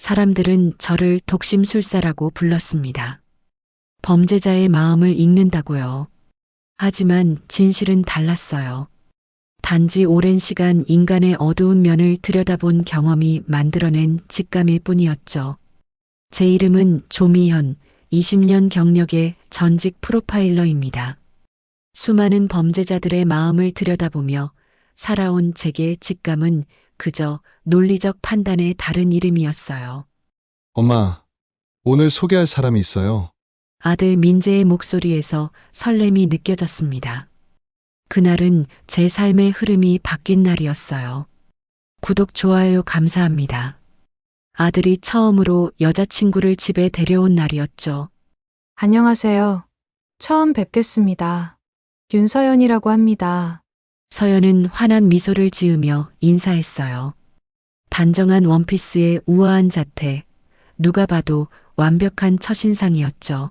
사람들은 저를 독심술사라고 불렀습니다. 범죄자의 마음을 읽는다고요. 하지만 진실은 달랐어요. 단지 오랜 시간 인간의 어두운 면을 들여다본 경험이 만들어낸 직감일 뿐이었죠. 제 이름은 조미현, 20년 경력의 전직 프로파일러입니다. 수많은 범죄자들의 마음을 들여다보며 살아온 제게 직감은 그저 논리적 판단의 다른 이름이었어요. 엄마, 오늘 소개할 사람이 있어요. 아들 민재의 목소리에서 설렘이 느껴졌습니다. 그날은 제 삶의 흐름이 바뀐 날이었어요. 구독, 좋아요 감사합니다. 아들이 처음으로 여자친구를 집에 데려온 날이었죠. 안녕하세요. 처음 뵙겠습니다. 윤서연이라고 합니다. 서연은 환한 미소를 지으며 인사했어요. 단정한 원피스의 우아한 자태, 누가 봐도 완벽한 첫인상이었죠.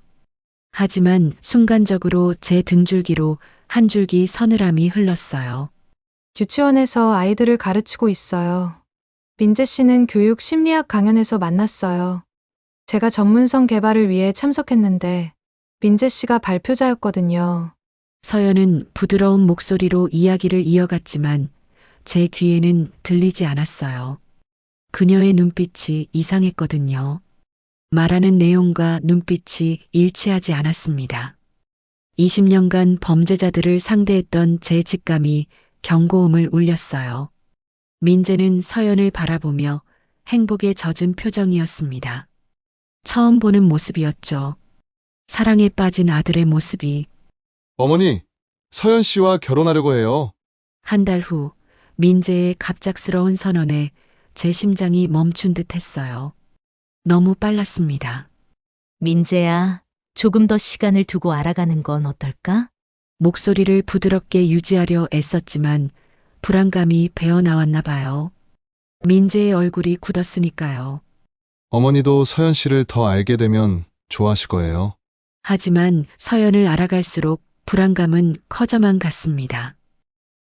하지만 순간적으로 제 등줄기로 한 줄기 서늘함이 흘렀어요. 유치원에서 아이들을 가르치고 있어요. 민재 씨는 교육 심리학 강연에서 만났어요. 제가 전문성 개발을 위해 참석했는데 민재 씨가 발표자였거든요. 서연은 부드러운 목소리로 이야기를 이어갔지만 제 귀에는 들리지 않았어요. 그녀의 눈빛이 이상했거든요. 말하는 내용과 눈빛이 일치하지 않았습니다. 20년간 범죄자들을 상대했던 제 직감이 경고음을 울렸어요. 민재는 서연을 바라보며 행복에 젖은 표정이었습니다. 처음 보는 모습이었죠. 사랑에 빠진 아들의 모습이. 어머니, 서연 씨와 결혼하려고 해요. 한 달 후 민재의 갑작스러운 선언에 제 심장이 멈춘 듯 했어요. 너무 빨랐습니다. 민재야, 조금 더 시간을 두고 알아가는 건 어떨까? 목소리를 부드럽게 유지하려 애썼지만 불안감이 배어나왔나 봐요. 민재의 얼굴이 굳었으니까요. 어머니도 서연 씨를 더 알게 되면 좋아하실 거예요. 하지만 서연을 알아갈수록 불안감은 커져만 갔습니다.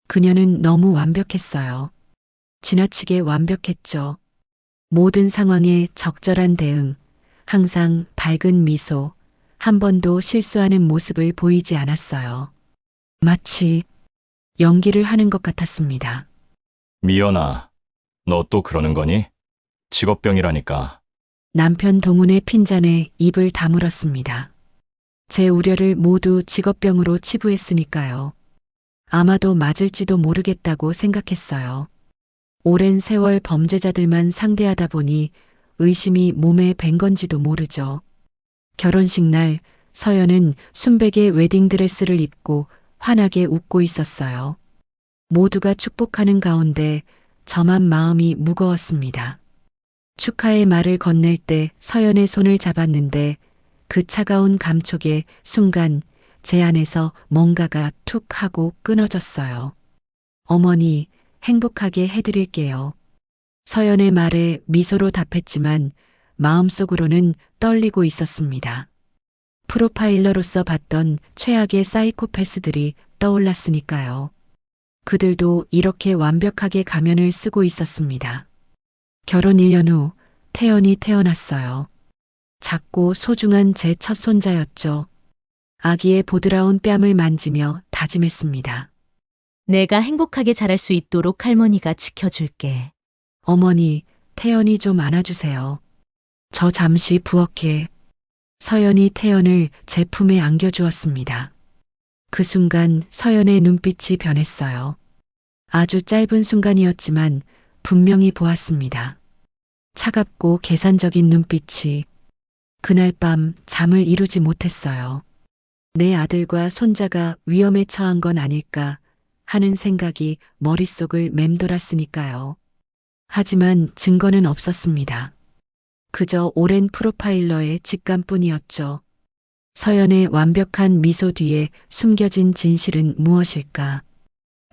그녀는 너무 완벽했어요. 지나치게 완벽했죠. 모든 상황에 적절한 대응, 항상 밝은 미소, 한 번도 실수하는 모습을 보이지 않았어요. 마치 연기를 하는 것 같았습니다. 미연아, 너 또 그러는 거니? 직업병이라니까. 남편 동훈의 핀잔에 입을 다물었습니다. 제 우려를 모두 직업병으로 치부했으니까요. 아마도 맞을지도 모르겠다고 생각했어요. 오랜 세월 범죄자들만 상대하다 보니 의심이 몸에 밴 건지도 모르죠. 결혼식 날 서연은 순백의 웨딩드레스를 입고 환하게 웃고 있었어요. 모두가 축복하는 가운데 저만 마음이 무거웠습니다. 축하의 말을 건넬 때 서연의 손을 잡았는데 그 차가운 감촉에 순간 제 안에서 뭔가가 툭 하고 끊어졌어요. 어머니, 행복하게 해드릴게요. 서연의 말에 미소로 답했지만 마음속으로는 떨리고 있었습니다. 프로파일러로서 봤던 최악의 사이코패스들이 떠올랐으니까요. 그들도 이렇게 완벽하게 가면을 쓰고 있었습니다. 결혼 1년 후 태연이 태어났어요. 작고 소중한 제 첫 손자였죠. 아기의 보드라운 뺨을 만지며 다짐했습니다. 내가 행복하게 자랄 수 있도록 할머니가 지켜줄게. 어머니, 태연이 좀 안아주세요. 저 잠시 부엌에. 서연이 태연을 제 품에 안겨주었습니다. 그 순간 서연의 눈빛이 변했어요. 아주 짧은 순간이었지만 분명히 보았습니다. 차갑고 계산적인 눈빛이. 그날 밤 잠을 이루지 못했어요. 내 아들과 손자가 위험에 처한 건 아닐까 하는 생각이 머릿속을 맴돌았으니까요. 하지만 증거는 없었습니다. 그저 오랜 프로파일러의 직감뿐이었죠. 서연의 완벽한 미소 뒤에 숨겨진 진실은 무엇일까?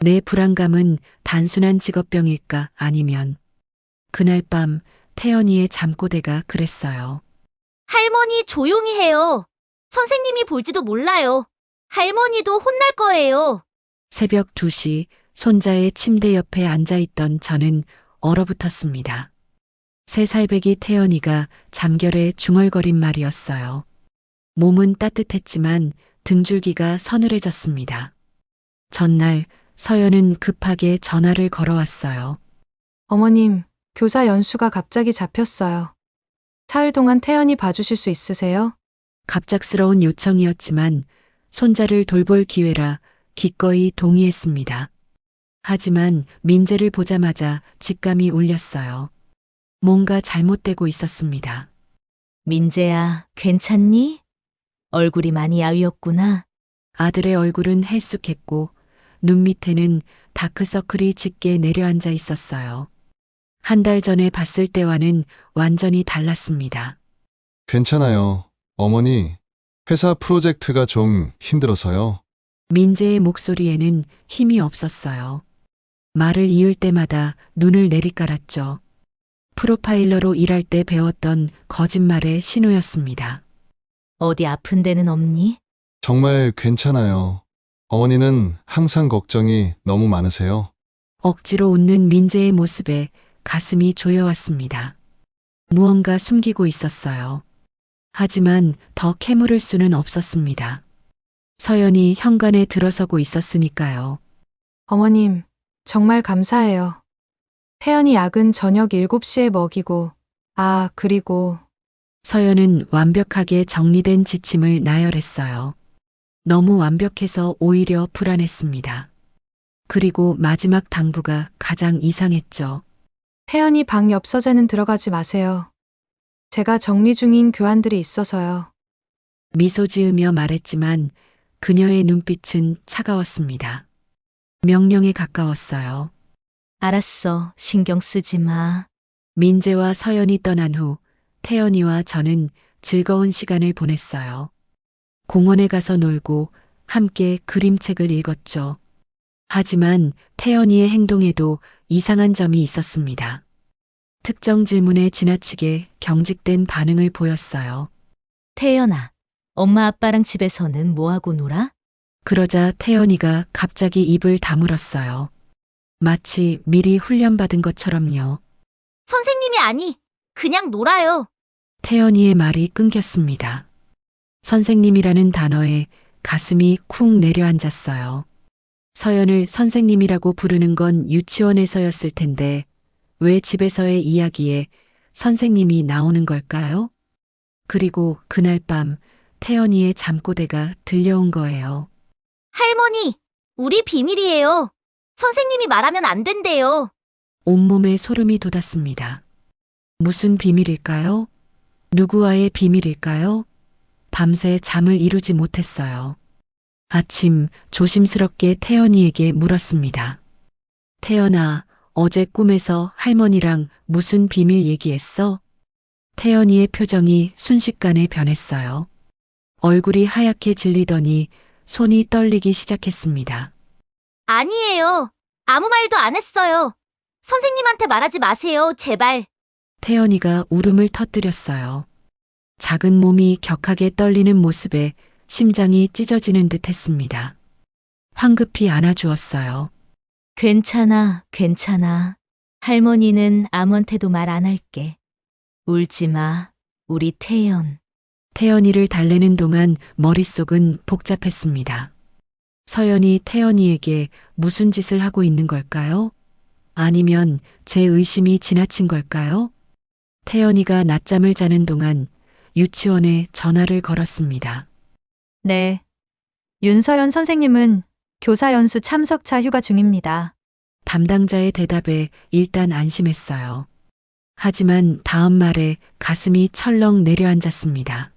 내 불안감은 단순한 직업병일까? 아니면 그날 밤 태연이의 잠꼬대가 그랬어요. 할머니 조용히 해요. 선생님이 볼지도 몰라요. 할머니도 혼날 거예요. 새벽 2시 손자의 침대 옆에 앉아있던 저는 얼어붙었습니다. 3살배기 태연이가 잠결에 중얼거린 말이었어요. 몸은 따뜻했지만 등줄기가 서늘해졌습니다. 전날 서연은 급하게 전화를 걸어왔어요. 어머님, 교사 연수가 갑자기 잡혔어요. 사흘 동안 태연이 봐주실 수 있으세요? 갑작스러운 요청이었지만 손자를 돌볼 기회라 기꺼이 동의했습니다. 하지만 민재를 보자마자 직감이 울렸어요. 뭔가 잘못되고 있었습니다. 민재야, 괜찮니? 얼굴이 많이 야위었구나. 아들의 얼굴은 헬쑥했고 눈 밑에는 다크서클이 짙게 내려앉아 있었어요. 한 달 전에 봤을 때와는 완전히 달랐습니다. 괜찮아요. 어머니, 회사 프로젝트가 좀 힘들어서요. 민재의 목소리에는 힘이 없었어요. 말을 이을 때마다 눈을 내리깔았죠. 프로파일러로 일할 때 배웠던 거짓말의 신호였습니다. 어디 아픈 데는 없니? 정말 괜찮아요. 어머니는 항상 걱정이 너무 많으세요. 억지로 웃는 민재의 모습에 가슴이 조여왔습니다. 무언가 숨기고 있었어요. 하지만 더 캐물을 수는 없었습니다. 서연이 현관에 들어서고 있었으니까요. 어머님, 정말 감사해요. 태연이 약은 저녁 7시에 먹이고, 그리고 서연은 완벽하게 정리된 지침을 나열했어요. 너무 완벽해서 오히려 불안했습니다. 그리고 마지막 당부가 가장 이상했죠. 태연이 방 옆 서재는 들어가지 마세요. 제가 정리 중인 교환들이 있어서요. 미소 지으며 말했지만 그녀의 눈빛은 차가웠습니다. 명령에 가까웠어요. 알았어, 신경 쓰지 마. 민재와 서연이 떠난 후 태연이와 저는 즐거운 시간을 보냈어요. 공원에 가서 놀고 함께 그림책을 읽었죠. 하지만 태연이의 행동에도 이상한 점이 있었습니다. 특정 질문에 지나치게 경직된 반응을 보였어요. 태연아, 엄마 아빠랑 집에서는 뭐하고 놀아? 그러자 태연이가 갑자기 입을 다물었어요. 마치 미리 훈련받은 것처럼요. 선생님이 아니, 그냥 놀아요. 태연이의 말이 끊겼습니다. 선생님이라는 단어에 가슴이 쿵 내려앉았어요. 서연을 선생님이라고 부르는 건 유치원에서였을 텐데 왜 집에서의 이야기에 선생님이 나오는 걸까요? 그리고 그날 밤 태연이의 잠꼬대가 들려온 거예요. 할머니, 우리 비밀이에요. 선생님이 말하면 안 된대요. 온몸에 소름이 돋았습니다. 무슨 비밀일까요? 누구와의 비밀일까요? 밤새 잠을 이루지 못했어요. 아침 조심스럽게 태연이에게 물었습니다. 태연아, 어제 꿈에서 할머니랑 무슨 비밀 얘기했어? 태연이의 표정이 순식간에 변했어요. 얼굴이 하얗게 질리더니 손이 떨리기 시작했습니다. 아니에요. 아무 말도 안 했어요. 선생님한테 말하지 마세요, 제발. 태연이가 울음을 터뜨렸어요. 작은 몸이 격하게 떨리는 모습에 심장이 찢어지는 듯 했습니다. 황급히 안아주었어요. 괜찮아, 괜찮아. 할머니는 아무한테도 말 안 할게. 울지 마, 우리 태연. 태연이를 달래는 동안 머릿속은 복잡했습니다. 서연이 태연이에게 무슨 짓을 하고 있는 걸까요? 아니면 제 의심이 지나친 걸까요? 태연이가 낮잠을 자는 동안 유치원에 전화를 걸었습니다. 네. 윤서연 선생님은 교사 연수 참석차 휴가 중입니다. 담당자의 대답에 일단 안심했어요. 하지만 다음 말에 가슴이 철렁 내려앉았습니다.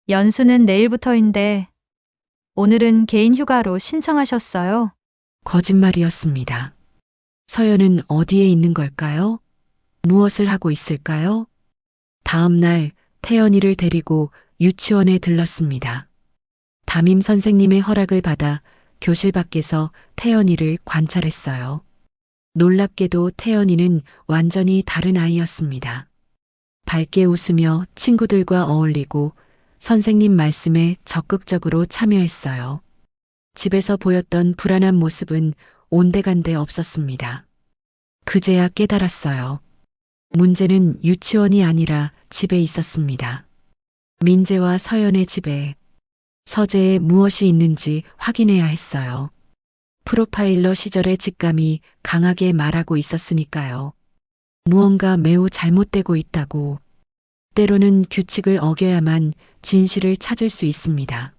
연수는 내일부터인데 오늘은 개인 휴가로 신청하셨어요. 거짓말이었습니다. 서연은 어디에 있는 걸까요? 무엇을 하고 있을까요? 다음 날 태연이를 데리고 유치원에 들렀습니다. 담임 선생님의 허락을 받아 교실 밖에서 태연이를 관찰했어요. 놀랍게도 태연이는 완전히 다른 아이였습니다. 밝게 웃으며 친구들과 어울리고 선생님 말씀에 적극적으로 참여했어요. 집에서 보였던 불안한 모습은 온데간데 없었습니다. 그제야 깨달았어요. 문제는 유치원이 아니라 집에 있었습니다. 민재와 서연의 집에. 서재에 무엇이 있는지 확인해야 했어요. 프로파일러 시절의 직감이 강하게 말하고 있었으니까요. 무언가 매우 잘못되고 있다고. 때로는 규칙을 어겨야만 진실을 찾을 수 있습니다.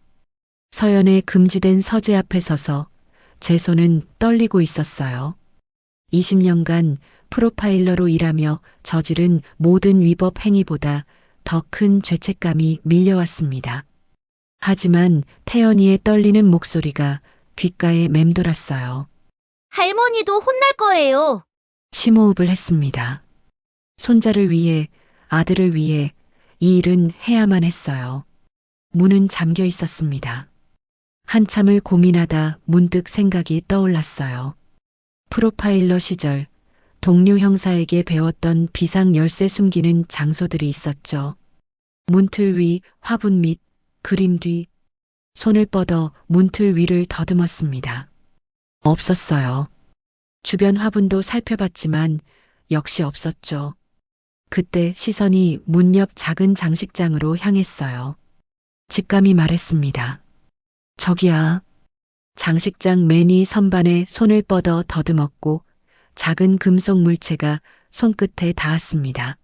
서연의 금지된 서재 앞에 서서 제 손은 떨리고 있었어요. 20년간 프로파일러로 일하며 저지른 모든 위법 행위보다 더 큰 죄책감이 밀려왔습니다. 하지만 태연이의 떨리는 목소리가 귓가에 맴돌았어요. 할머니도 혼날 거예요. 심호흡을 했습니다. 손자를 위해, 아들을 위해 이 일은 해야만 했어요. 문은 잠겨 있었습니다. 한참을 고민하다 문득 생각이 떠올랐어요. 프로파일러 시절 동료 형사에게 배웠던 비상 열쇠 숨기는 장소들이 있었죠. 문틀 위, 화분 밑, 그림 뒤. 손을 뻗어 문틀 위를 더듬었습니다. 없었어요. 주변 화분도 살펴봤지만 역시 없었죠. 그때 시선이 문 옆 작은 장식장으로 향했어요. 직감이 말했습니다. 저기야. 장식장 맨 위 선반에 손을 뻗어 더듬었고 작은 금속 물체가 손끝에 닿았습니다.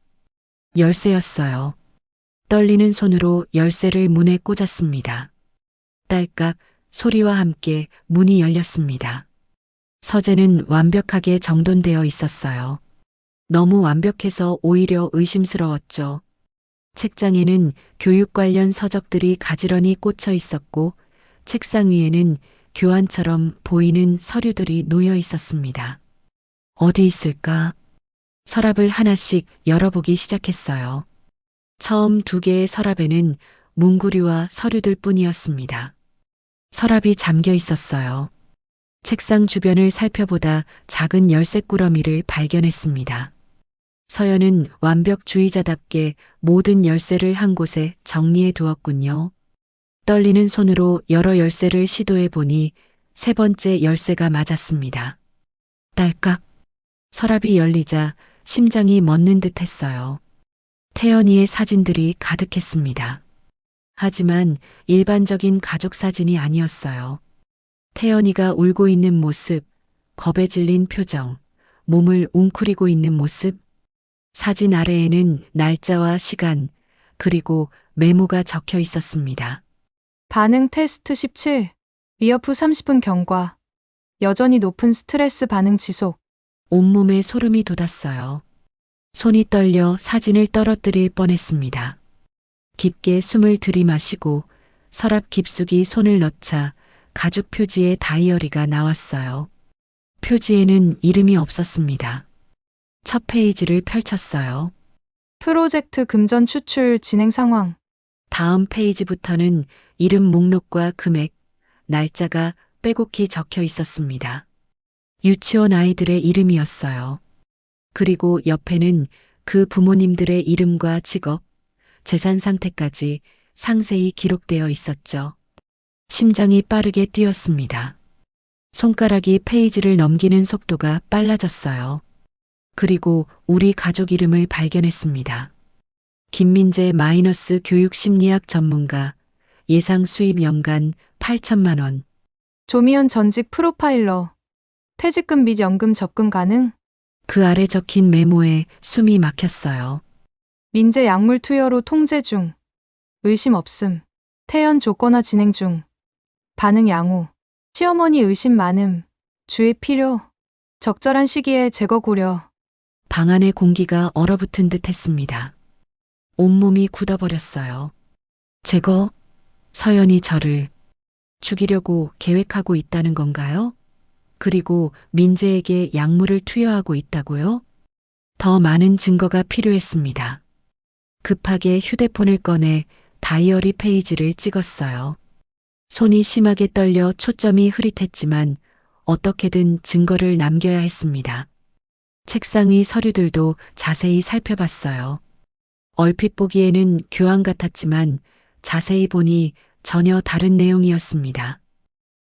열쇠였어요. 떨리는 손으로 열쇠를 문에 꽂았습니다. 딸깍 소리와 함께 문이 열렸습니다. 서재는 완벽하게 정돈되어 있었어요. 너무 완벽해서 오히려 의심스러웠죠. 책장에는 교육 관련 서적들이 가지런히 꽂혀 있었고 책상 위에는 교환처럼 보이는 서류들이 놓여 있었습니다. 어디 있을까? 서랍을 하나씩 열어보기 시작했어요. 처음 2개의 서랍에는 문구류와 서류들 뿐이었습니다. 서랍이 잠겨 있었어요. 책상 주변을 살펴보다 작은 열쇠 꾸러미를 발견했습니다. 서연은 완벽주의자답게 모든 열쇠를 한 곳에 정리해 두었군요. 떨리는 손으로 여러 열쇠를 시도해 보니 3번째 열쇠가 맞았습니다. 딸깍. 서랍이 열리자 심장이 멎는 듯 했어요. 태연이의 사진들이 가득했습니다. 하지만 일반적인 가족 사진이 아니었어요. 태연이가 울고 있는 모습, 겁에 질린 표정, 몸을 웅크리고 있는 모습. 사진 아래에는 날짜와 시간, 그리고 메모가 적혀 있었습니다. 반응 테스트 17. 위협 후 30분 경과. 여전히 높은 스트레스 반응 지속. 온몸에 소름이 돋았어요. 손이 떨려 사진을 떨어뜨릴 뻔했습니다. 깊게 숨을 들이마시고 서랍 깊숙이 손을 넣자 가죽 표지의 다이어리가 나왔어요. 표지에는 이름이 없었습니다. 첫 페이지를 펼쳤어요. 프로젝트 금전 추출 진행 상황. 다음 페이지부터는 이름 목록과 금액, 날짜가 빼곡히 적혀 있었습니다. 유치원 아이들의 이름이었어요. 그리고 옆에는 그 부모님들의 이름과 직업, 재산 상태까지 상세히 기록되어 있었죠. 심장이 빠르게 뛰었습니다. 손가락이 페이지를 넘기는 속도가 빨라졌어요. 그리고 우리 가족 이름을 발견했습니다. 김민재 마이너스 교육심리학 전문가, 예상 수입 연간 8천만 원. 조미연 전직 프로파일러. 퇴직금 및 연금 접근 가능. 그 아래 적힌 메모에 숨이 막혔어요. 민재 약물 투여로 통제 중. 의심 없음. 태연 조건화 진행 중. 반응 양호. 시어머니 의심 많음. 주의 필요. 적절한 시기에 제거 고려. 방 안의 공기가 얼어붙은 듯 했습니다. 온몸이 굳어버렸어요. 제거? 서연이 저를 죽이려고 계획하고 있다는 건가요? 그리고 민재에게 약물을 투여하고 있다고요? 더 많은 증거가 필요했습니다. 급하게 휴대폰을 꺼내 다이어리 페이지를 찍었어요. 손이 심하게 떨려 초점이 흐릿했지만 어떻게든 증거를 남겨야 했습니다. 책상 위 서류들도 자세히 살펴봤어요. 얼핏 보기에는 교환 같았지만 자세히 보니 전혀 다른 내용이었습니다.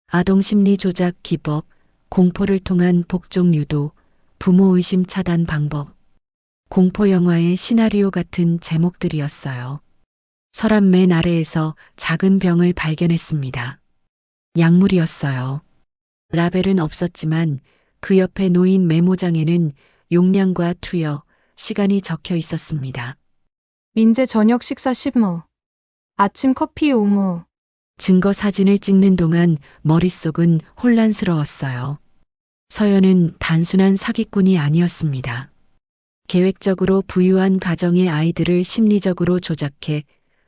아동 심리 조작 기법, 공포를 통한 복종 유도, 부모 의심 차단 방법. 공포영화의 시나리오 같은 제목들이었어요. 서랍 맨 아래에서 작은 병을 발견했습니다. 약물이었어요. 라벨은 없었지만 그 옆에 놓인 메모장에는 용량과 투여, 시간이 적혀 있었습니다. 민재 저녁 식사 10무. 아침 커피 5무. 증거 사진을 찍는 동안 머릿속은 혼란스러웠어요. 서연은 단순한 사기꾼이 아니었습니다. 계획적으로 부유한 가정의 아이들을 심리적으로 조작해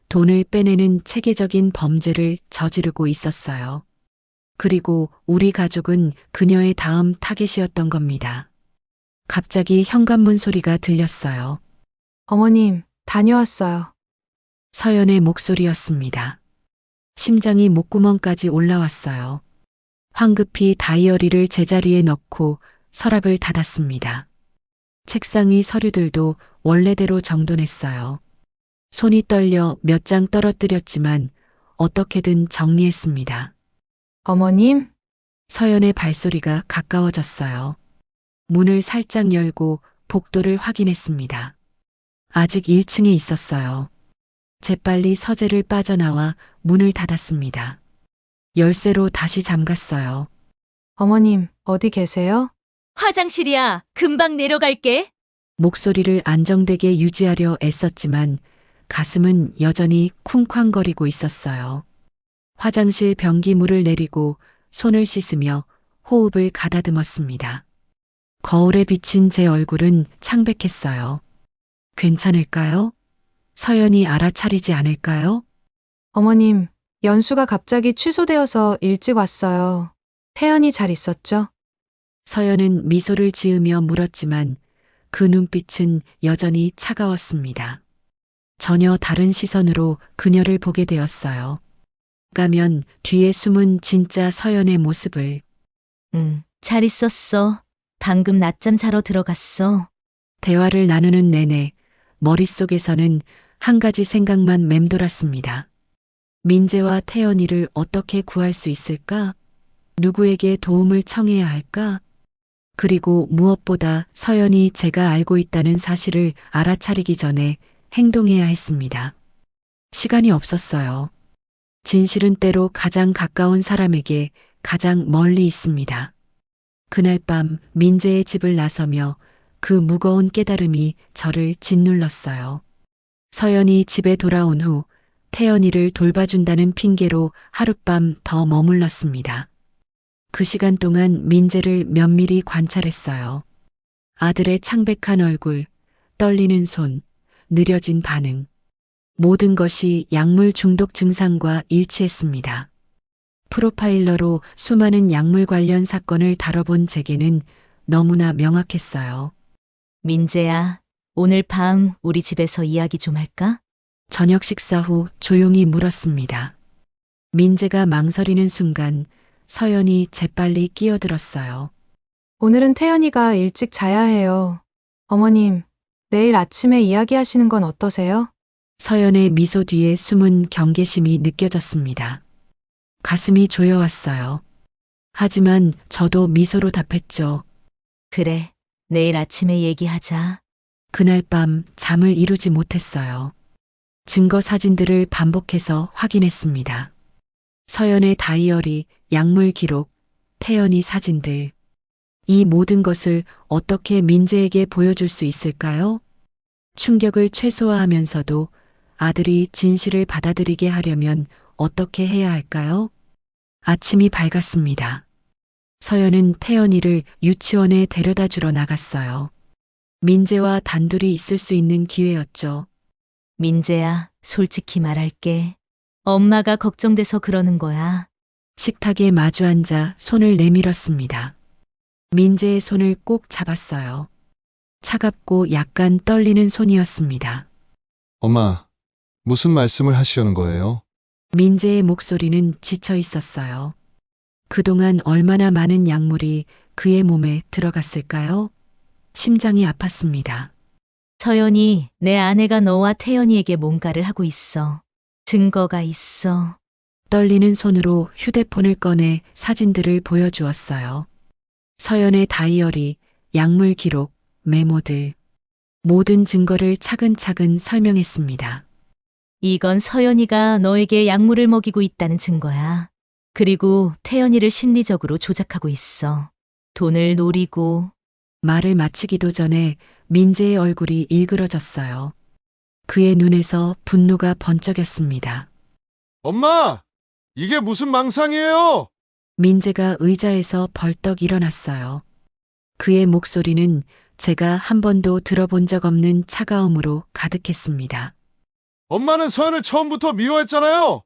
돈을 빼내는 체계적인 범죄를 저지르고 있었어요. 그리고 우리 가족은 그녀의 다음 타겟이었던 겁니다. 갑자기 현관문 소리가 들렸어요. 어머님, 다녀왔어요. 서연의 목소리였습니다. 심장이 목구멍까지 올라왔어요. 황급히 다이어리를 제자리에 넣고 서랍을 닫았습니다. 책상 위 서류들도 원래대로 정돈했어요. 손이 떨려 몇 장 떨어뜨렸지만 어떻게든 정리했습니다. 어머님, 서연의 발소리가 가까워졌어요. 문을 살짝 열고 복도를 확인했습니다. 아직 1층에 있었어요. 재빨리 서재를 빠져나와 문을 닫았습니다. 열쇠로 다시 잠갔어요. 어머님, 어디 계세요? 화장실이야. 금방 내려갈게. 목소리를 안정되게 유지하려 애썼지만 가슴은 여전히 쿵쾅거리고 있었어요. 화장실 변기물을 내리고 손을 씻으며 호흡을 가다듬었습니다. 거울에 비친 제 얼굴은 창백했어요. 괜찮을까요? 서연이 알아차리지 않을까요? 어머님, 연수가 갑자기 취소되어서 일찍 왔어요. 태연이 잘 있었죠? 서연은 미소를 지으며 물었지만 그 눈빛은 여전히 차가웠습니다. 전혀 다른 시선으로 그녀를 보게 되었어요. 가면 뒤에 숨은 진짜 서연의 모습을. 잘 있었어. 방금 낮잠 자러 들어갔어. 대화를 나누는 내내 머릿속에서는 한 가지 생각만 맴돌았습니다. 민재와 태연이를 어떻게 구할 수 있을까? 누구에게 도움을 청해야 할까? 그리고 무엇보다 서연이 제가 알고 있다는 사실을 알아차리기 전에 행동해야 했습니다. 시간이 없었어요. 진실은 때로 가장 가까운 사람에게 가장 멀리 있습니다. 그날 밤 민재의 집을 나서며 그 무거운 깨달음이 저를 짓눌렀어요. 서연이 집에 돌아온 후 태연이를 돌봐준다는 핑계로 하룻밤 더 머물렀습니다. 그 시간 동안 민재를 면밀히 관찰했어요. 아들의 창백한 얼굴, 떨리는 손, 느려진 반응. 모든 것이 약물 중독 증상과 일치했습니다. 프로파일러로 수많은 약물 관련 사건을 다뤄본 제게는 너무나 명확했어요. 민재야, 오늘 밤 우리 집에서 이야기 좀 할까? 저녁 식사 후 조용히 물었습니다. 민재가 망설이는 순간 서연이 재빨리 끼어들었어요. 오늘은 태연이가 일찍 자야 해요. 어머님, 내일 아침에 이야기하시는 건 어떠세요? 서연의 미소 뒤에 숨은 경계심이 느껴졌습니다. 가슴이 조여왔어요. 하지만 저도 미소로 답했죠. 그래, 내일 아침에 얘기하자. 그날 밤 잠을 이루지 못했어요. 증거 사진들을 반복해서 확인했습니다. 서연의 다이어리, 약물 기록, 태연이 사진들. 이 모든 것을 어떻게 민재에게 보여줄 수 있을까요? 충격을 최소화하면서도 아들이 진실을 받아들이게 하려면 어떻게 해야 할까요? 아침이 밝았습니다. 서연은 태연이를 유치원에 데려다 주러 나갔어요. 민재와 단둘이 있을 수 있는 기회였죠. 민재야, 솔직히 말할게. 엄마가 걱정돼서 그러는 거야. 식탁에 마주 앉아 손을 내밀었습니다. 민재의 손을 꼭 잡았어요. 차갑고 약간 떨리는 손이었습니다. 엄마, 무슨 말씀을 하시려는 거예요? 민재의 목소리는 지쳐 있었어요. 그동안 얼마나 많은 약물이 그의 몸에 들어갔을까요? 심장이 아팠습니다. 서연이, 내 아내가 너와 태연이에게 뭔가를 하고 있어. 증거가 있어. 떨리는 손으로 휴대폰을 꺼내 사진들을 보여주었어요. 서연의 다이어리, 약물 기록, 메모들. 모든 증거를 차근차근 설명했습니다. 이건 서연이가 너에게 약물을 먹이고 있다는 증거야. 그리고 태연이를 심리적으로 조작하고 있어. 돈을 노리고. 말을 마치기도 전에 민재의 얼굴이 일그러졌어요. 그의 눈에서 분노가 번쩍였습니다. 엄마! 이게 무슨 망상이에요? 민재가 의자에서 벌떡 일어났어요. 그의 목소리는 제가 한 번도 들어본 적 없는 차가움으로 가득했습니다. 엄마는 서연을 처음부터 미워했잖아요.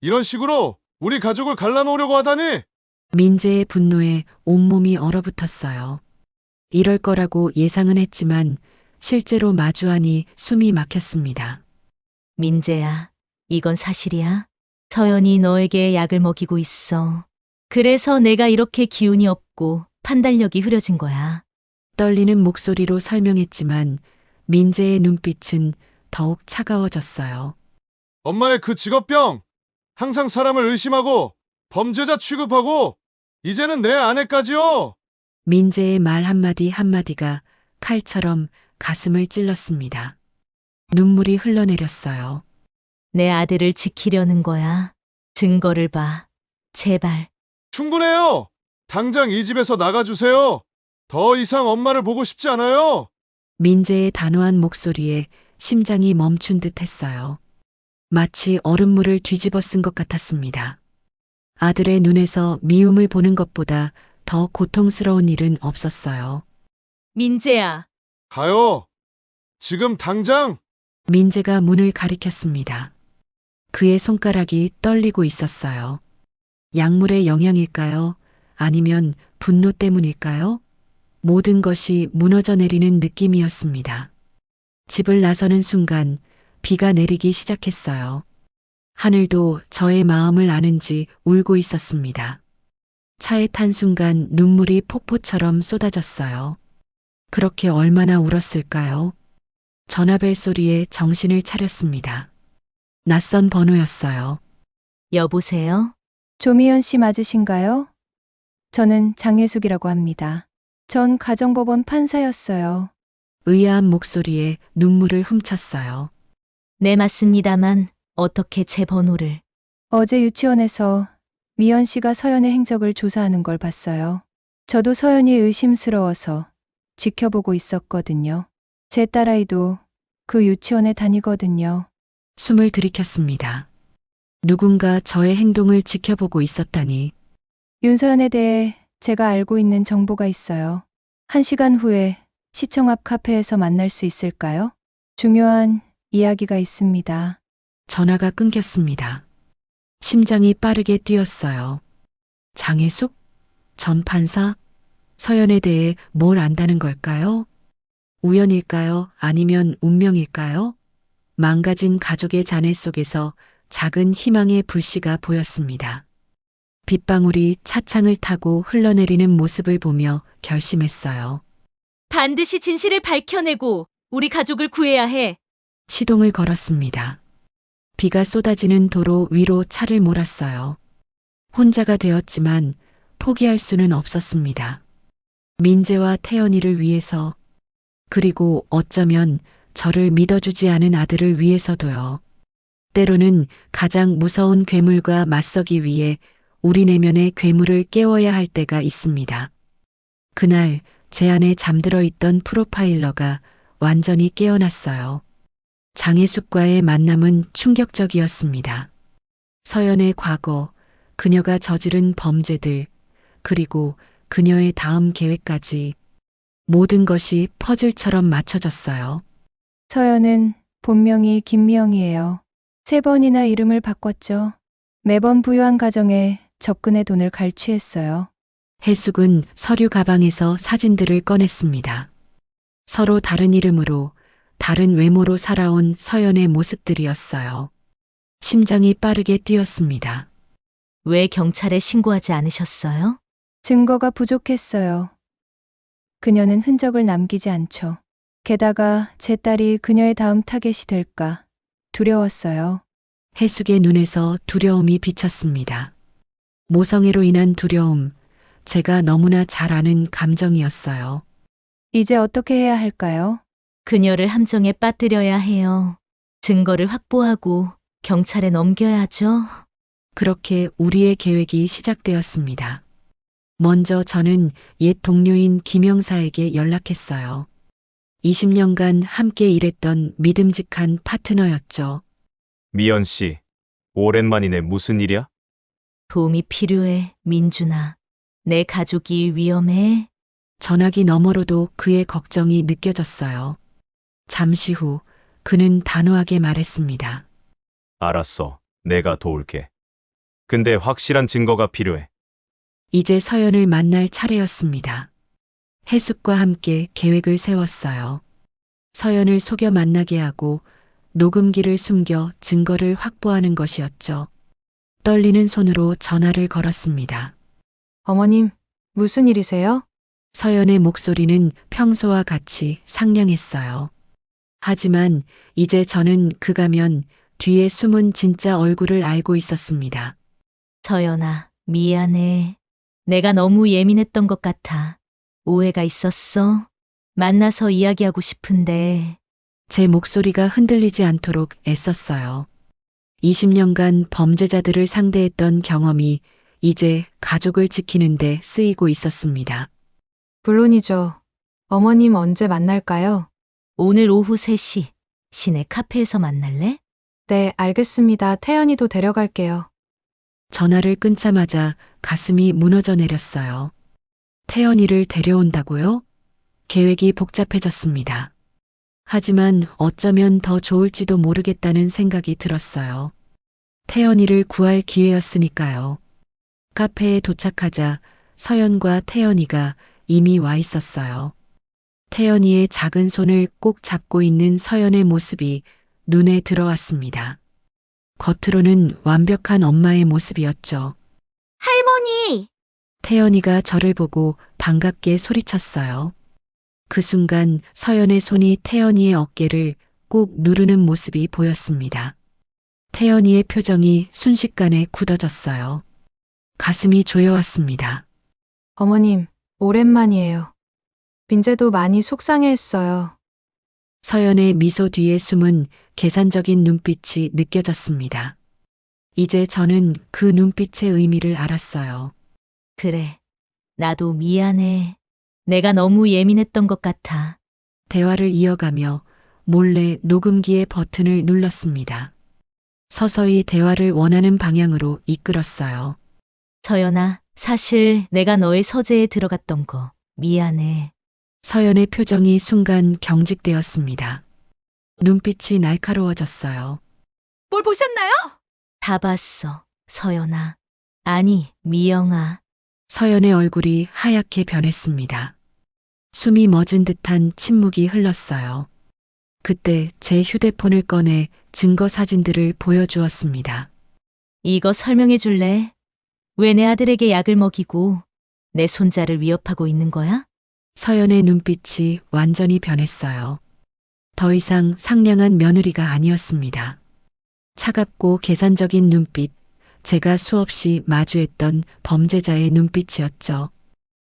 이런 식으로 우리 가족을 갈라놓으려고 하다니. 민재의 분노에 온몸이 얼어붙었어요. 이럴 거라고 예상은 했지만 실제로 마주하니 숨이 막혔습니다. 민재야, 이건 사실이야. 서연이 너에게 약을 먹이고 있어. 그래서 내가 이렇게 기운이 없고 판단력이 흐려진 거야. 떨리는 목소리로 설명했지만 민재의 눈빛은 더욱 차가워졌어요. 엄마의 그 직업병. 항상 사람을 의심하고 범죄자 취급하고 이제는 내 아내까지요. 민재의 말 한마디 한마디가 칼처럼 가슴을 찔렀습니다. 눈물이 흘러내렸어요. 내 아들을 지키려는 거야. 증거를 봐. 제발. 충분해요. 당장 이 집에서 나가주세요. 더 이상 엄마를 보고 싶지 않아요. 민재의 단호한 목소리에 심장이 멈춘 듯 했어요. 마치 얼음물을 뒤집어 쓴 것 같았습니다. 아들의 눈에서 미움을 보는 것보다 더 고통스러운 일은 없었어요. 민재야. 가요. 지금 당장. 민재가 문을 가리켰습니다. 그의 손가락이 떨리고 있었어요. 약물의 영향일까요? 아니면 분노 때문일까요? 모든 것이 무너져 내리는 느낌이었습니다. 집을 나서는 순간 비가 내리기 시작했어요. 하늘도 저의 마음을 아는지 울고 있었습니다. 차에 탄 순간 눈물이 폭포처럼 쏟아졌어요. 그렇게 얼마나 울었을까요? 전화벨 소리에 정신을 차렸습니다. 낯선 번호였어요. 여보세요? 조미연 씨 맞으신가요? 저는 장혜숙이라고 합니다. 전 가정법원 판사였어요. 의아한 목소리에 눈물을 훔쳤어요. 네, 맞습니다만 어떻게 제 번호를. 어제 유치원에서 미연 씨가 서연의 행적을 조사하는 걸 봤어요. 저도 서연이 의심스러워서 지켜보고 있었거든요. 제 딸아이도 그 유치원에 다니거든요. 숨을 들이켰습니다. 누군가 저의 행동을 지켜보고 있었다니. 윤서연에 대해 제가 알고 있는 정보가 있어요. 1시간 후에 시청 앞 카페에서 만날 수 있을까요? 중요한 이야기가 있습니다. 전화가 끊겼습니다. 심장이 빠르게 뛰었어요. 장혜숙? 전 판사? 서연에 대해 뭘 안다는 걸까요? 우연일까요? 아니면 운명일까요? 망가진 가족의 잔해 속에서 작은 희망의 불씨가 보였습니다. 빗방울이 차창을 타고 흘러내리는 모습을 보며 결심했어요. 반드시 진실을 밝혀내고 우리 가족을 구해야 해. 시동을 걸었습니다. 비가 쏟아지는 도로 위로 차를 몰았어요. 혼자가 되었지만 포기할 수는 없었습니다. 민재와 태연이를 위해서, 그리고 어쩌면 저를 믿어주지 않은 아들을 위해서도요. 때로는 가장 무서운 괴물과 맞서기 위해 우리 내면의 괴물을 깨워야 할 때가 있습니다. 그날 제 안에 잠들어 있던 프로파일러가 완전히 깨어났어요. 장혜숙과의 만남은 충격적이었습니다. 서연의 과거, 그녀가 저지른 범죄들, 그리고 그녀의 다음 계획까지 모든 것이 퍼즐처럼 맞춰졌어요. 서연은 본명이 김미영이에요. 3번이나 이름을 바꿨죠. 매번 부유한 가정에 접근해 돈을 갈취했어요. 해숙은 서류 가방에서 사진들을 꺼냈습니다. 서로 다른 이름으로, 다른 외모로 살아온 서연의 모습들이었어요. 심장이 빠르게 뛰었습니다. 왜 경찰에 신고하지 않으셨어요? 증거가 부족했어요. 그녀는 흔적을 남기지 않죠. 게다가 제 딸이 그녀의 다음 타겟이 될까 두려웠어요. 해숙의 눈에서 두려움이 비쳤습니다. 모성애로 인한 두려움, 제가 너무나 잘 아는 감정이었어요. 이제 어떻게 해야 할까요? 그녀를 함정에 빠뜨려야 해요. 증거를 확보하고 경찰에 넘겨야죠. 그렇게 우리의 계획이 시작되었습니다. 먼저 저는 옛 동료인 김영사에게 연락했어요. 20년간 함께 일했던 믿음직한 파트너였죠. 미연 씨, 오랜만이네. 무슨 일이야? 도움이 필요해, 민준아. 내 가족이 위험해. 전화기 너머로도 그의 걱정이 느껴졌어요. 잠시 후 그는 단호하게 말했습니다. 알았어. 내가 도울게. 근데 확실한 증거가 필요해. 이제 서연을 만날 차례였습니다. 해숙과 함께 계획을 세웠어요. 서연을 속여 만나게 하고 녹음기를 숨겨 증거를 확보하는 것이었죠. 떨리는 손으로 전화를 걸었습니다. 어머님, 무슨 일이세요? 서연의 목소리는 평소와 같이 상냥했어요. 하지만 이제 저는 그 가면 뒤에 숨은 진짜 얼굴을 알고 있었습니다. 서연아, 미안해. 내가 너무 예민했던 것 같아. 오해가 있었어. 만나서 이야기하고 싶은데. 제 목소리가 흔들리지 않도록 애썼어요. 20년간 범죄자들을 상대했던 경험이 이제 가족을 지키는데 쓰이고 있었습니다. 물론이죠. 어머님 언제 만날까요? 오늘 오후 3시 시내 카페에서 만날래? 네, 알겠습니다. 태연이도 데려갈게요. 전화를 끊자마자 가슴이 무너져 내렸어요. 태연이를 데려온다고요? 계획이 복잡해졌습니다. 하지만 어쩌면 더 좋을지도 모르겠다는 생각이 들었어요. 태연이를 구할 기회였으니까요. 카페에 도착하자 서연과 태연이가 이미 와 있었어요. 태연이의 작은 손을 꼭 잡고 있는 서연의 모습이 눈에 들어왔습니다. 겉으로는 완벽한 엄마의 모습이었죠. 할머니! 태연이가 저를 보고 반갑게 소리쳤어요. 그 순간 서연의 손이 태연이의 어깨를 꾹 누르는 모습이 보였습니다. 태연이의 표정이 순식간에 굳어졌어요. 가슴이 조여왔습니다. 어머님, 오랜만이에요. 민재도 많이 속상해했어요. 서연의 미소 뒤에 숨은 계산적인 눈빛이 느껴졌습니다. 이제 저는 그 눈빛의 의미를 알았어요. 그래. 나도 미안해. 내가 너무 예민했던 것 같아. 대화를 이어가며 몰래 녹음기의 버튼을 눌렀습니다. 서서히 대화를 원하는 방향으로 이끌었어요. 서연아, 사실 내가 너의 서재에 들어갔던 거 미안해. 서연의 표정이 순간 경직되었습니다. 눈빛이 날카로워졌어요. 뭘 보셨나요? 다 봤어, 서연아. 아니, 미영아. 서연의 얼굴이 하얗게 변했습니다. 숨이 멎은 듯한 침묵이 흘렀어요. 그때 제 휴대폰을 꺼내 증거 사진들을 보여주었습니다. 이거 설명해 줄래? 왜 내 아들에게 약을 먹이고 내 손자를 위협하고 있는 거야? 서연의 눈빛이 완전히 변했어요. 더 이상 상냥한 며느리가 아니었습니다. 차갑고 계산적인 눈빛, 제가 수없이 마주했던 범죄자의 눈빛이었죠.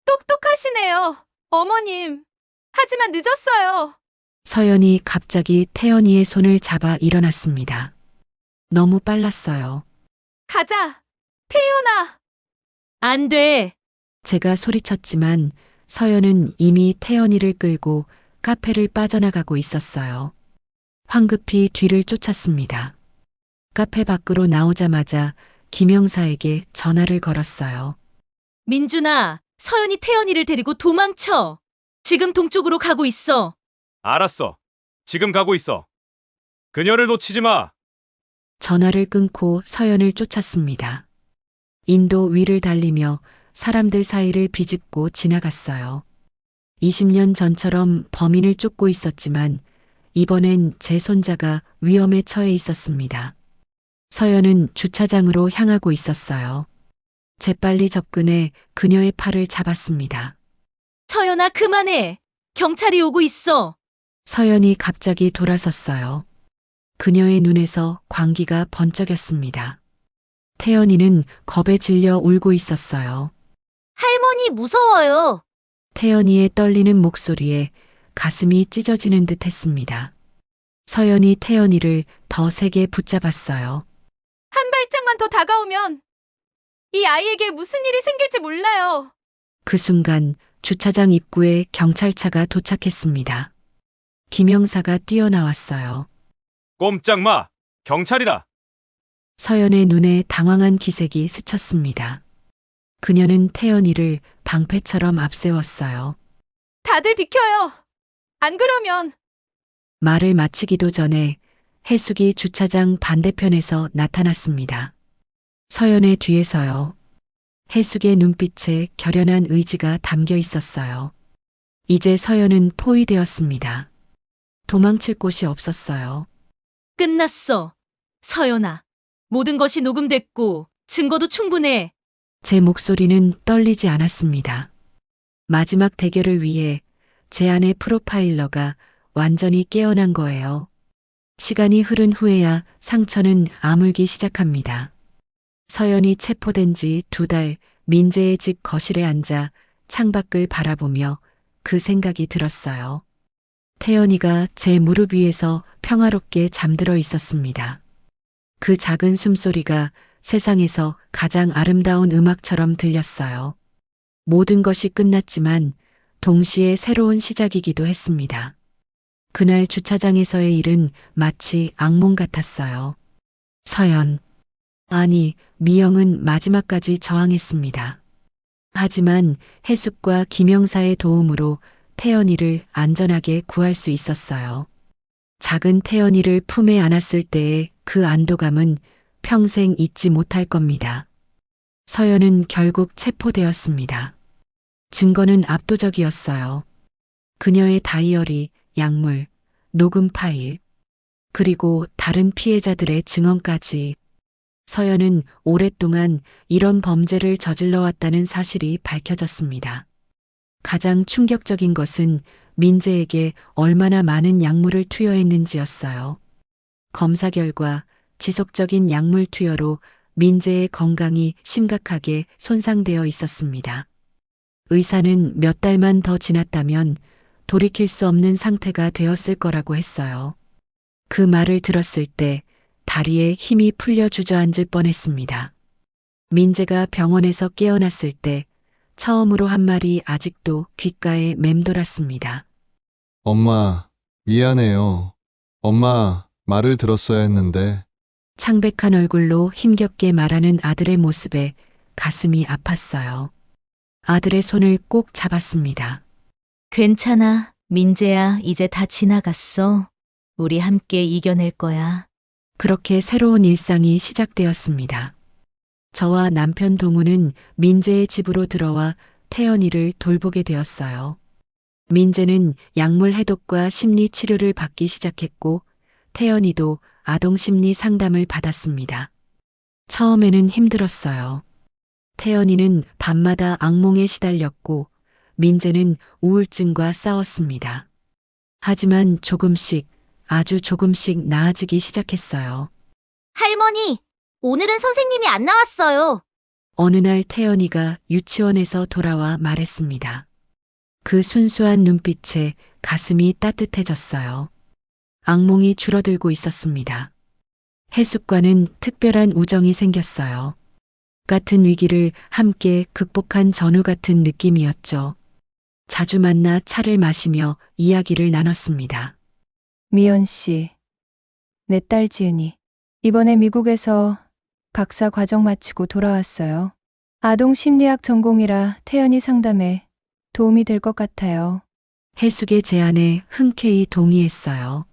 똑똑하시네요. 어머님. 하지만 늦었어요. 서연이 갑자기 태연이의 손을 잡아 일어났습니다. 너무 빨랐어요. 가자. 태연아. 안 돼! 제가 소리쳤지만 서연은 이미 태연이를 끌고 카페를 빠져나가고 있었어요. 황급히 뒤를 쫓았습니다. 카페 밖으로 나오자마자 김영사에게 전화를 걸었어요. 민준아, 서연이 태연이를 데리고 도망쳐. 지금 동쪽으로 가고 있어. 알았어. 지금 가고 있어. 그녀를 놓치지 마. 전화를 끊고 서연을 쫓았습니다. 인도 위를 달리며 사람들 사이를 비집고 지나갔어요. 20년 전처럼 범인을 쫓고 있었지만 이번엔 제 손자가 위험에 처해 있었습니다. 서연은 주차장으로 향하고 있었어요. 재빨리 접근해 그녀의 팔을 잡았습니다. 서연아, 그만해. 경찰이 오고 있어. 서연이 갑자기 돌아섰어요. 그녀의 눈에서 광기가 번쩍였습니다. 태연이는 겁에 질려 울고 있었어요. 할머니 무서워요. 태연이의 떨리는 목소리에 가슴이 찢어지는 듯 했습니다. 서연이 태연이를 더 세게 붙잡았어요. 한 발짝만 더 다가오면 이 아이에게 무슨 일이 생길지 몰라요. 그 순간 주차장 입구에 경찰차가 도착했습니다. 김영사가 뛰어나왔어요. 꼼짝 마! 경찰이다! 서연의 눈에 당황한 기색이 스쳤습니다. 그녀는 태연이를 방패처럼 앞세웠어요. 다들 비켜요. 안 그러면 말을 마치기도 전에 해숙이 주차장 반대편에서 나타났습니다. 서연의 뒤에서요. 해숙의 눈빛에 결연한 의지가 담겨 있었어요. 이제 서연은 포위되었습니다. 도망칠 곳이 없었어요. 끝났어. 서연아. 모든 것이 녹음됐고 증거도 충분해. 제 목소리는 떨리지 않았습니다. 마지막 대결을 위해 제 안의 프로파일러가 완전히 깨어난 거예요. 시간이 흐른 후에야 상처는 아물기 시작합니다. 서연이 체포된 지 2달, 민재의 집 거실에 앉아 창밖을 바라보며 그 생각이 들었어요. 태연이가 제 무릎 위에서 평화롭게 잠들어 있었습니다. 그 작은 숨소리가 세상에서 가장 아름다운 음악처럼 들렸어요. 모든 것이 끝났지만 동시에 새로운 시작이기도 했습니다. 그날 주차장에서의 일은 마치 악몽 같았어요. 서연. 아니, 미영은 마지막까지 저항했습니다. 하지만 해숙과 김영사의 도움으로 태연이를 안전하게 구할 수 있었어요. 작은 태연이를 품에 안았을 때의 그 안도감은 평생 잊지 못할 겁니다. 서연은 결국 체포되었습니다. 증거는 압도적이었어요. 그녀의 다이어리, 약물, 녹음 파일, 그리고 다른 피해자들의 증언까지. 서연은 오랫동안 이런 범죄를 저질러 왔다는 사실이 밝혀졌습니다. 가장 충격적인 것은 민재에게 얼마나 많은 약물을 투여했는지였어요. 검사 결과 지속적인 약물 투여로 민재의 건강이 심각하게 손상되어 있었습니다. 의사는 몇 달만 더 지났다면 돌이킬 수 없는 상태가 되었을 거라고 했어요. 그 말을 들었을 때 다리에 힘이 풀려 주저앉을 뻔했습니다. 민재가 병원에서 깨어났을 때 처음으로 한 말이 아직도 귓가에 맴돌았습니다. 엄마, 미안해요. 엄마, 말을 들었어야 했는데. 창백한 얼굴로 힘겹게 말하는 아들의 모습에 가슴이 아팠어요. 아들의 손을 꼭 잡았습니다. 괜찮아. 민재야, 이제 다 지나갔어. 우리 함께 이겨낼 거야. 그렇게 새로운 일상이 시작되었습니다. 저와 남편 동우는 민재의 집으로 들어와 태연이를 돌보게 되었어요. 민재는 약물 해독과 심리 치료를 받기 시작했고 태연이도 아동 심리 상담을 받았습니다. 처음에는 힘들었어요. 태연이는 밤마다 악몽에 시달렸고 민재는 우울증과 싸웠습니다. 하지만 조금씩, 아주 조금씩 나아지기 시작했어요. 할머니, 오늘은 선생님이 안 나왔어요. 어느 날 태연이가 유치원에서 돌아와 말했습니다. 그 순수한 눈빛에 가슴이 따뜻해졌어요. 악몽이 줄어들고 있었습니다. 해숙과는 특별한 우정이 생겼어요. 같은 위기를 함께 극복한 전우 같은 느낌이었죠. 자주 만나 차를 마시며 이야기를 나눴습니다. 미연 씨, 내 딸 지은이 이번에 미국에서 박사 과정 마치고 돌아왔어요. 아동 심리학 전공이라 태연이 상담에 도움이 될 것 같아요. 해숙의 제안에 흔쾌히 동의했어요.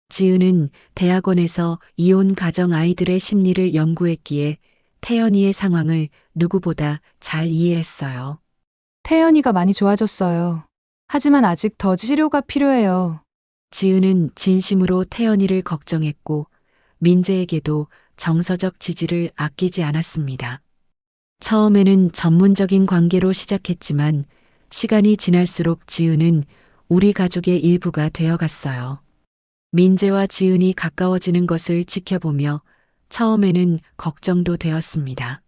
지은은 대학원에서 이혼 가정 아이들의 심리를 연구했기에 태연이의 상황을 누구보다 잘 이해했어요. 태연이가 많이 좋아졌어요. 하지만 아직 더 치료가 필요해요. 지은은 진심으로 태연이를 걱정했고 민재에게도 정서적 지지를 아끼지 않았습니다. 처음에는 전문적인 관계로 시작했지만 시간이 지날수록 지은은 우리 가족의 일부가 되어갔어요. 민재와 지은이 가까워지는 것을 지켜보며 처음에는 걱정도 되었습니다.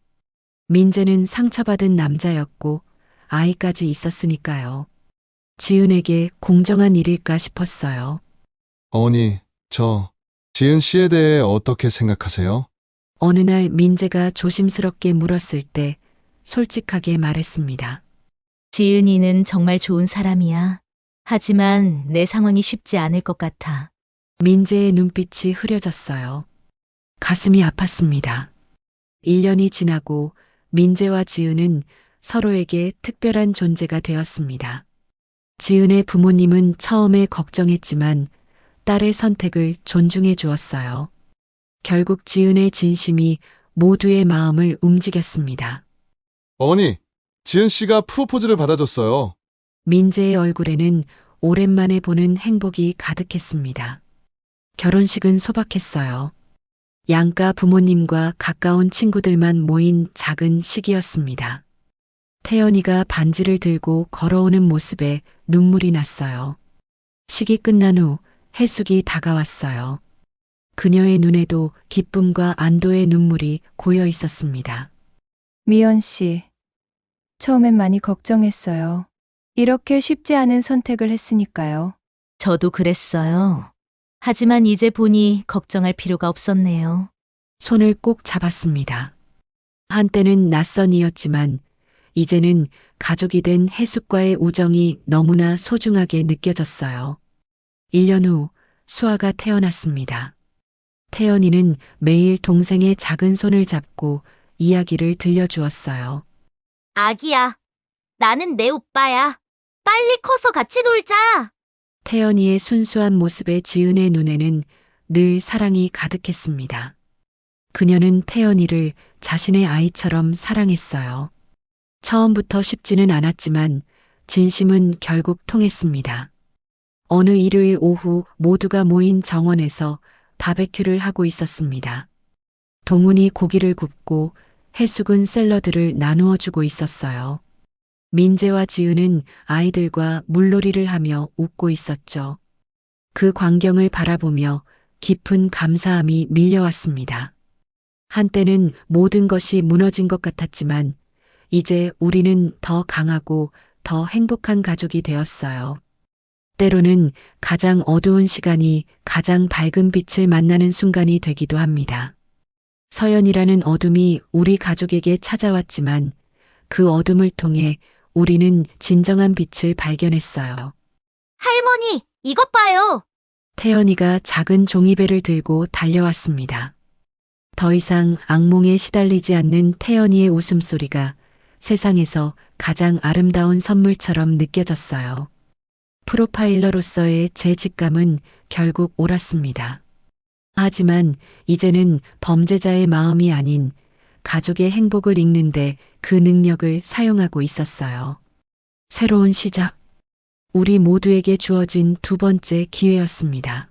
민재는 상처받은 남자였고 아이까지 있었으니까요. 지은에게 공정한 일일까 싶었어요. 어머니, 지은 씨에 대해 어떻게 생각하세요? 어느 날 민재가 조심스럽게 물었을 때 솔직하게 말했습니다. 지은이는 정말 좋은 사람이야. 하지만 내 상황이 쉽지 않을 것 같아. 민재의 눈빛이 흐려졌어요. 가슴이 아팠습니다. 1년이 지나고 민재와 지은은 서로에게 특별한 존재가 되었습니다. 지은의 부모님은 처음에 걱정했지만 딸의 선택을 존중해 주었어요. 결국 지은의 진심이 모두의 마음을 움직였습니다. 어머니, 지은 씨가 프로포즈를 받아줬어요. 민재의 얼굴에는 오랜만에 보는 행복이 가득했습니다. 결혼식은 소박했어요. 양가 부모님과 가까운 친구들만 모인 작은 식이었습니다. 태연이가 반지를 들고 걸어오는 모습에 눈물이 났어요. 식이 끝난 후 해숙이 다가왔어요. 그녀의 눈에도 기쁨과 안도의 눈물이 고여 있었습니다. 미연 씨, 처음엔 많이 걱정했어요. 이렇게 쉽지 않은 선택을 했으니까요. 저도 그랬어요. 하지만 이제 보니 걱정할 필요가 없었네요. 손을 꼭 잡았습니다. 한때는 낯선 이였지만 이제는 가족이 된 해숙과의 우정이 너무나 소중하게 느껴졌어요. 1년 후 수아가 태어났습니다. 태연이는 매일 동생의 작은 손을 잡고 이야기를 들려주었어요. 아기야, 나는 내 오빠야. 빨리 커서 같이 놀자. 태연이의 순수한 모습에 지은의 눈에는 늘 사랑이 가득했습니다. 그녀는 태연이를 자신의 아이처럼 사랑했어요. 처음부터 쉽지는 않았지만 진심은 결국 통했습니다. 어느 일요일 오후 모두가 모인 정원에서 바베큐를 하고 있었습니다. 동훈이 고기를 굽고 해숙은 샐러드를 나누어 주고 있었어요. 민재와 지은은 아이들과 물놀이를 하며 웃고 있었죠. 그 광경을 바라보며 깊은 감사함이 밀려왔습니다. 한때는 모든 것이 무너진 것 같았지만 이제 우리는 더 강하고 더 행복한 가족이 되었어요. 때로는 가장 어두운 시간이 가장 밝은 빛을 만나는 순간이 되기도 합니다. 서연이라는 어둠이 우리 가족에게 찾아왔지만 그 어둠을 통해 우리는 진정한 빛을 발견했어요. 할머니, 이것 봐요. 태연이가 작은 종이배를 들고 달려왔습니다. 더 이상 악몽에 시달리지 않는 태연이의 웃음소리가 세상에서 가장 아름다운 선물처럼 느껴졌어요. 프로파일러로서의 제 직감은 결국 옳았습니다. 하지만 이제는 범죄자의 마음이 아닌 가족의 행복을 읽는데 그 능력을 사용하고 있었어요. 새로운 시작. 우리 모두에게 주어진 두 번째 기회였습니다.